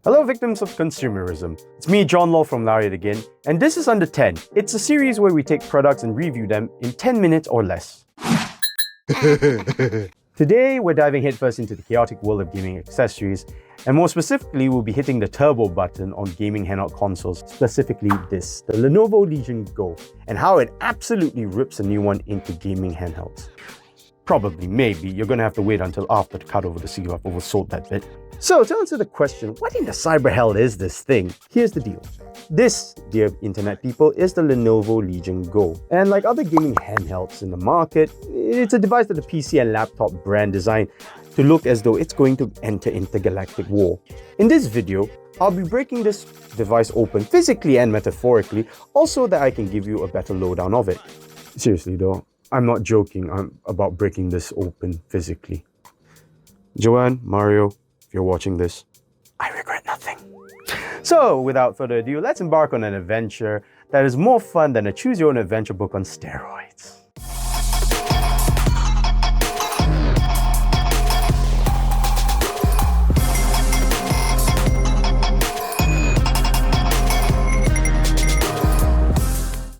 Hello victims of consumerism. It's me, John Law from Lowyat again, and this is Under 10. It's a series where we take products and review them in 10 minutes or less. Today, we're diving headfirst into the chaotic world of gaming accessories, and more specifically, we'll be hitting the turbo button on gaming handheld consoles, specifically this, the Lenovo Legion Go, and how it absolutely rips a new one into gaming handhelds. Probably, maybe, you're gonna have to wait until after the cut over to see if I've oversold that bit. So, to answer the question, what in the cyber hell is this thing? Here's the deal. This, dear internet people, is the Lenovo Legion Go. And like other gaming handhelds in the market, it's a device that the PC and laptop brand designed to look as though it's going to enter intergalactic war. In this video, I'll be breaking this device open physically and metaphorically, also that I can give you a better lowdown of it. Seriously though, I'm not joking about breaking this open physically. Joanne, Mario, if you're watching this, I regret nothing. So, without further ado, let's embark on an adventure that is more fun than a choose-your-own-adventure book on steroids.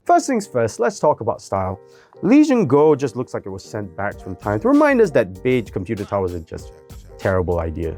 First things first, let's talk about style. Legion Go just looks like it was sent back from time to remind us that beige computer towers are just a terrible idea.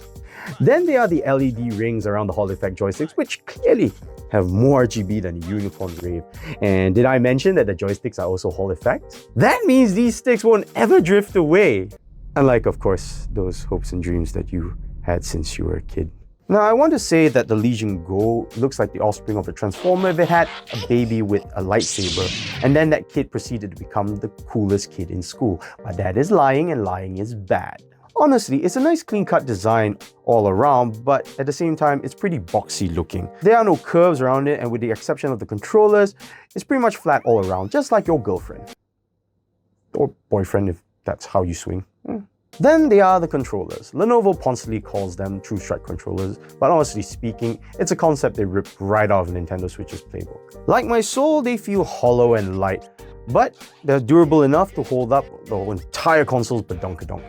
Then there are the LED rings around the Hall effect joysticks, which clearly have more RGB than a unicorn rave. And did I mention that the joysticks are also Hall effect? That means these sticks won't ever drift away. Unlike, of course, those hopes and dreams that you had since you were a kid. Now, I want to say that the Legion Go looks like the offspring of a transformer if it had a baby with a lightsaber, and then that kid proceeded to become the coolest kid in school. But that is lying, and lying is bad. Honestly, it's a nice clean-cut design all around, but at the same time, it's pretty boxy looking. There are no curves around it, and with the exception of the controllers, it's pretty much flat all around, just like your girlfriend. Or boyfriend, if that's how you swing. Then there are the controllers. Lenovo constantly calls them True Strike controllers, but honestly speaking, it's a concept they ripped right out of Nintendo Switch's playbook. Like my soul, they feel hollow and light, but they're durable enough to hold up the entire console's badonkadonk.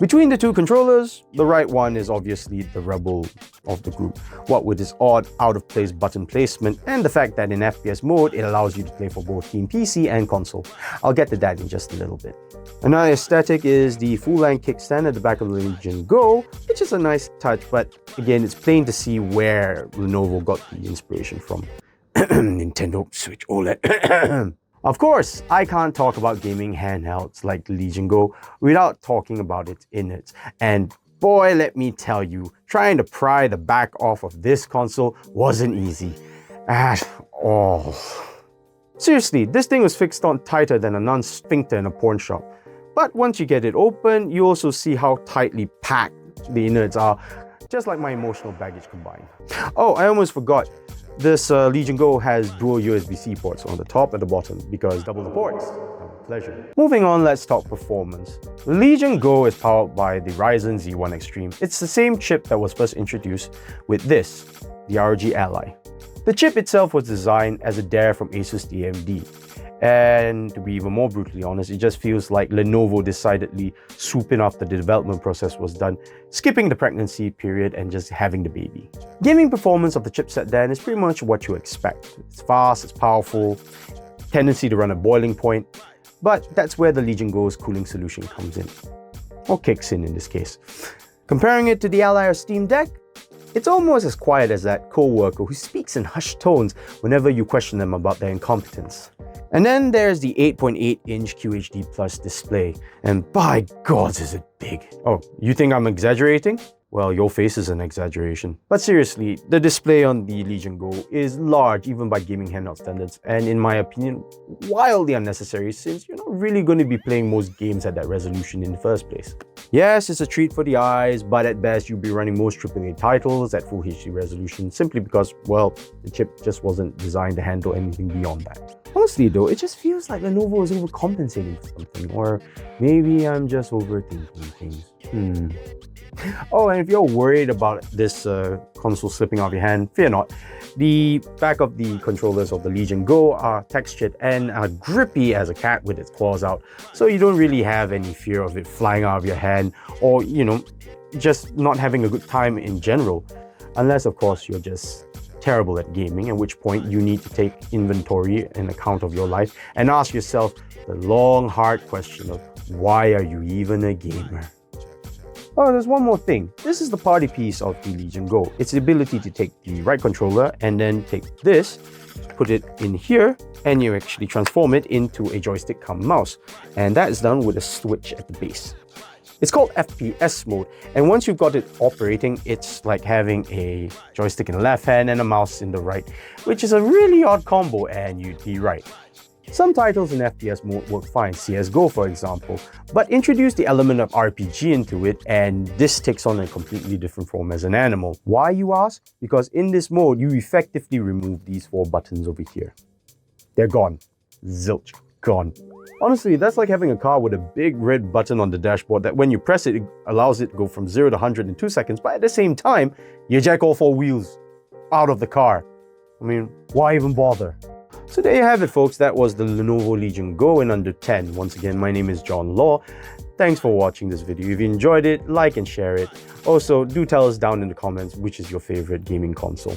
Between the two controllers, the right one is obviously the rebel of the group, what with its odd out-of-place button placement and the fact that in FPS mode, it allows you to play for both Team PC and console. I'll get to that in just a little bit. Another aesthetic is the full-length kickstand at the back of the Legion Go, which is a nice touch, but again, it's plain to see where Lenovo got the inspiration from. Nintendo Switch OLED. Of course, I can't talk about gaming handhelds like the Legion Go without talking about its innards. And boy, let me tell you, trying to pry the back off of this console wasn't easy at all. Seriously, this thing was fixed on tighter than a non-sphincter in a porn shop. But once you get it open, you also see how tightly packed the innards are, just like my emotional baggage combined. Oh, I almost forgot. This Legion Go has dual USB-C ports on the top and the bottom because double the ports. Pleasure. Moving on, let's talk performance. The Legion Go is powered by the Ryzen Z1 Extreme. It's the same chip that was first introduced with this, the ROG Ally. The chip itself was designed as a dare from Asus AMD. And to be even more brutally honest, it just feels like Lenovo decidedly swooping after the development process was done, skipping the pregnancy period and just having the baby. Gaming performance of the chipset then is pretty much what you expect. It's fast, it's powerful, tendency to run at boiling point, but that's where the Legion Go's cooling solution comes in, or kicks in this case. Comparing it to the Ally or Steam Deck, it's almost as quiet as that co-worker who speaks in hushed tones whenever you question them about their incompetence. And then there's the 8.8-inch QHD Plus display, and by God is it big. Oh, you think I'm exaggerating? Well, your face is an exaggeration. But seriously, the display on the Legion Go is large even by gaming handheld standards, and in my opinion, wildly unnecessary since you're not really going to be playing most games at that resolution in the first place. Yes, it's a treat for the eyes, but at best you'll be running most AAA titles at full HD resolution simply because, well, the chip just wasn't designed to handle anything beyond that. Honestly though, it just feels like Lenovo is overcompensating for something, or maybe I'm just overthinking things. Oh, and if you're worried about this console slipping out of your hand, fear not. The back of the controllers of the Legion Go are textured and are grippy as a cat with its claws out, so you don't really have any fear of it flying out of your hand or, just not having a good time in general. unless of course you're just terrible at gaming, at which point you need to take inventory and account of your life and ask yourself the long, hard question of why are you even a gamer? Oh, there's one more thing. This is the party piece of the Legion Go. It's the ability to take the right controller and then take this, put it in here, and you actually transform it into a joystick cum mouse. And that is done with a switch at the base. It's called FPS mode, and once you've got it operating, it's like having a joystick in the left hand and a mouse in the right, which is a really odd combo, and you'd be right. Some titles in FPS mode work fine, CSGO for example, but introduce the element of RPG into it and this takes on a completely different form as an animal. Why, you ask? Because in this mode, you effectively remove these 4 buttons over here. They're gone. Zilch. Gone. Honestly, that's like having a car with a big red button on the dashboard that when you press it, it allows it to go from 0 to 100 in 2 seconds, but at the same time, you jack all 4 wheels out of the car. I mean, why even bother? So there you have it, folks. That was the Lenovo Legion Go in under 10. Once again, my name is John Law. Thanks for watching this video. If you enjoyed it, like and share it. Also, do tell us down in the comments which is your favorite gaming console.